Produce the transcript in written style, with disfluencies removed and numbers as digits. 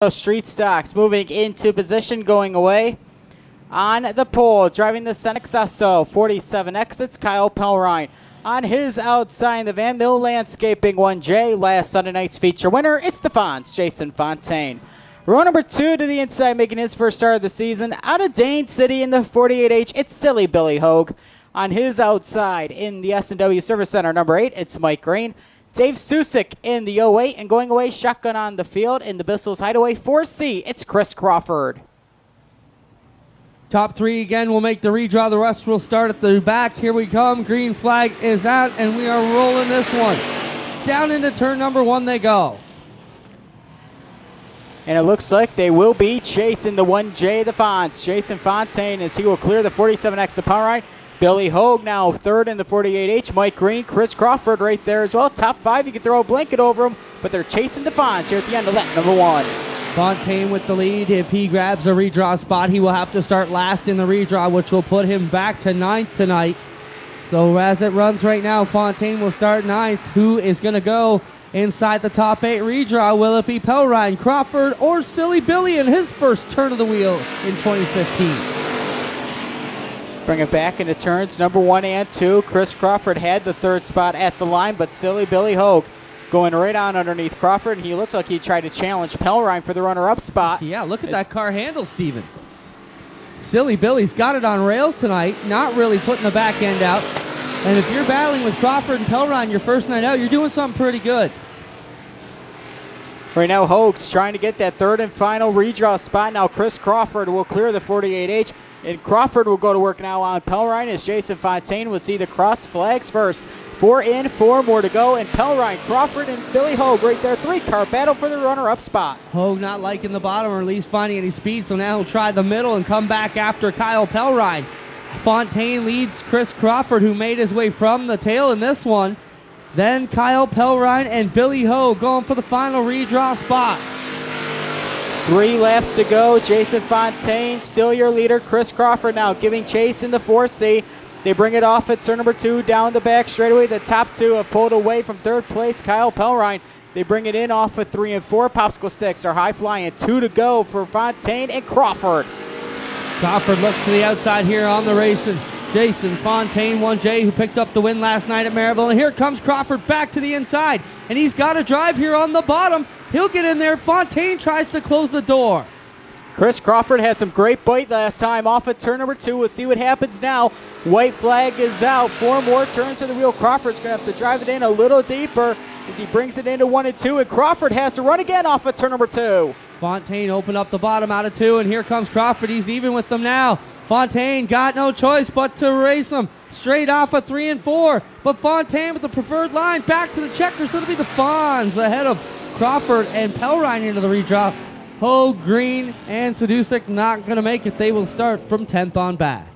Street Stocks moving into position, going away on the pole, driving the Senexesso 47 exits, Kyle Pelrine. On his outside, the Van Mill Landscaping 1J, last Sunday night's feature winner, it's the Fonz, Jason Fontaine. Row number 2 to the inside, making his first start of the season, out of Dane City in the 48H, it's Silly Billy Hogue. On his outside, in the S&W Service Center, number 8, it's Mike Green. Dave Susik in the 08, and going away shotgun on the field in the Bissell's Hideaway 4C, it's Chris Crawford. Top three again will make the redraw. The rest will start at the back. Here we come. Green flag is out, and we are rolling this one. Down into turn number 1 they go. And it looks like they will be chasing the 1J, the Fonz. Jason Fontaine, as he will clear the 47X of power right. Billy Hogue now third in the 48H. Mike Green, Chris Crawford right there as well. Top 5, you can throw a blanket over them, but they're chasing the Fonz here at the end of lap number 1. Fontaine with the lead. If he grabs a redraw spot, he will have to start last in the redraw, which will put him back to 9th tonight. So as it runs right now, Fontaine will start 9th. Who is going to go inside the top 8 redraw? Will it be Pelrine, Crawford, or Silly Billy in his first turn of the wheel in 2015? Bring it back into turns number 1 and 2. Chris Crawford had the 3rd spot at the line, but Silly Billy Hogue going right on underneath Crawford, and he looked like he tried to challenge Pelrine for the runner-up spot. Yeah, look at that car handle, Steven. Silly Billy's got it on rails tonight, not really putting the back end out. And if you're battling with Crawford and Pelrine your first night out, you're doing something pretty good. Right now, Hogue's trying to get that 3rd and final redraw spot. Now Chris Crawford will clear the 48H, and Crawford will go to work now on Pelrine as Jason Fontaine will see the cross flags first. 4 in, 4 more to go, and Pelrine, Crawford, and Billy Hogue right there. 3-car battle for the runner-up spot. Hogue not liking the bottom, or at least finding any speed, so now he'll try the middle and come back after Kyle Pelrine. Fontaine leads Chris Crawford, who made his way from the tail in this one. Then Kyle Pelrine and Billy Hogue going for the final redraw spot. 3 laps to go. Jason Fontaine still your leader. Chris Crawford now giving chase in the 4C. They bring it off at turn number 2 down the back straightaway. The top 2 have pulled away from 3rd place. Kyle Pelrine. They bring it in off of 3 and 4. Popsicle sticks are high flying. 2 to go for Fontaine and Crawford. Crawford looks to the outside here on the racing. Jason Fontaine, 1J, who picked up the win last night at Maryville. And here comes Crawford back to the inside. And he's got a drive here on the bottom. He'll get in there. Fontaine tries to close the door. Chris Crawford had some great bite last time off at turn number 2. We'll see what happens now. White flag is out. 4 more turns to the wheel. Crawford's going to have to drive it in a little deeper as he brings it into 1 and 2. And Crawford has to run again off at turn number 2. Fontaine opened up the bottom out of 2, and here comes Crawford. He's even with them now. Fontaine got no choice but to race him straight off of 3 and 4. But Fontaine with the preferred line back to the checkers. So it'll be the Fonz ahead of Crawford and Pelrine into the redraw. Hogue, Green, and Sadusek not going to make it. They will start from 10th on back.